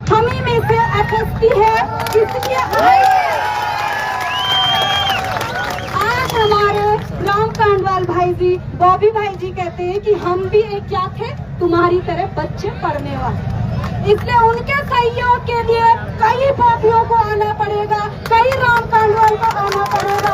हम ही में से अटकती है, इसलिए आज हमारे राम कांडवाल भाई जी, बॉबी भाई जी कहते हैं कि हम भी एक क्या थे, तुम्हारी तरह बच्चे पढ़ने वाले। इसलिए उनके सहयोग के लिए कई बॉबियों को आना पड़ेगा, कई राम कांडवाल को आना पड़ेगा।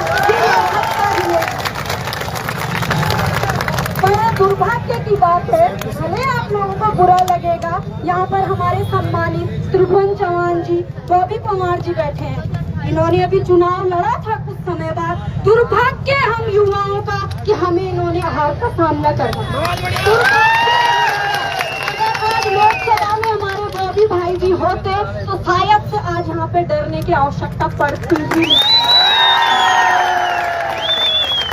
बड़ा दुर्भाग्य की बात है, भले आप लोगों को बुरा लगेगा, यहाँ पर हमारे सम्मानित त्रिभुवन चौहान जी, बॉबी पवार जी बैठे हैं। इन्होंने अभी चुनाव लड़ा था कुछ समय बाद। दुर्भाग्य हम युवाओं का कि हमें इन्होंने हार का सामना करना। आज लोकसभा में हमारे बॉबी भाई जी होते तो शायद से आज यहाँ पे डरने की आवश्यकता पड़ती ही नहीं।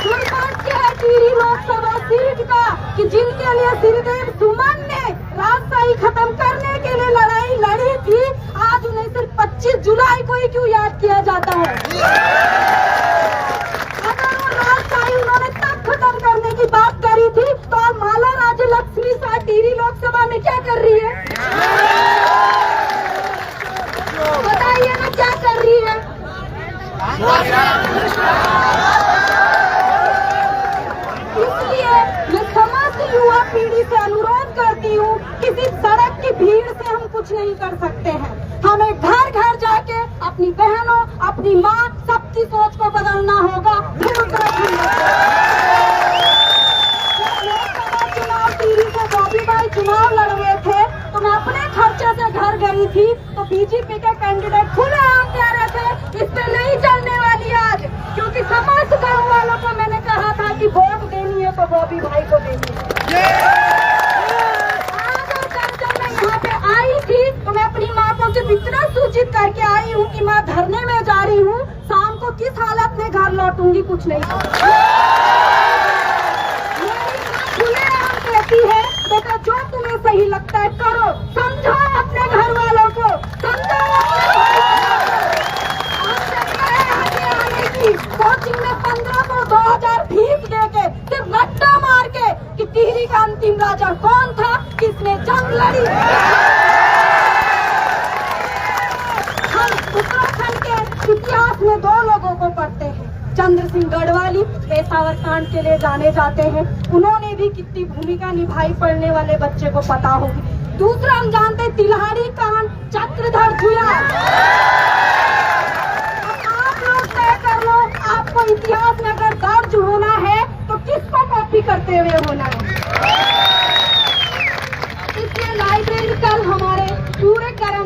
दुर्भाग्य है टिहरी लोकसभा सीट का कि जिनके लिए श्रीदेव सुमन ने राजशाही खत्म करने के लिए लड़ाई लड़ी थी, आज उन्हें सिर्फ 25 जुलाई को ही क्यों याद किया जाता है? अगर वो राजशाही उन्होंने तब खत्म करने की बात करी थी तो आज माला राज्य लक्ष्मी शाह टिहरी लोकसभा में क्या कर रही है? बताइए ना क्या कर रही है? इसलिए मैं समस्त युवा पीढ़ी से अनुरोध करती हूँ, किसी सड़क की भीड़ से हम कुछ नहीं कर सकते हैं। हमें घर घर जाके अपनी बहनों, अपनी माँ, सबकी सोच को बदलना होगा। लोकसभा चुनाव टिहरी से बॉबी भाई चुनाव लड़ रहे थे तो मैं अपने खर्चे से घर गई थी तो बीजेपी के कैंडिडेट खुलेआम कह रहे थे इस पे नहीं चलने वाली आज, क्योंकि समस्त गाँव वालों को मैंने कहा था कि वोट देनी है तो बॉबी भाई को देनी है। आज जब मैं यहाँ पे आई थी तो मैं अपनी माँ को सिर्फ इतना सूचित करके आई हूँ कि माँ धरने में जा रही हूँ, शाम को किस हालत में घर लौटूंगी कुछ नहीं कहती है। बेटा जो तुम्हें सही लगता है करो, समझाओ अपने घर वालों को, समझाओ कोचिंग में 15 को 2000 फीस देके सिर्फ रट्टा मार के कि टिहरी का अंतिम राजा कौन था, किसने जंग लड़ी। हम उत्तराखंड के इतिहास में 2 लोगों को पढ़ते हैं, चंद्र सिंह गढ़वाली पेशावर कांड के लिए जाने जाते हैं, उन्होंने भी कितनी भूमिका निभाई, पढ़ने वाले बच्चे को पता होगी। दूसरा हम जानते हैं तिलहाड़ी कांड, चक्रधर जुयाल। आप लोग तय कर लो, आपको इतिहास में अगर दर्ज होना है तो किसको कॉपी करते हुए होना है? इसलिए लाइब्रेरी कल हमारे पूरे कर्म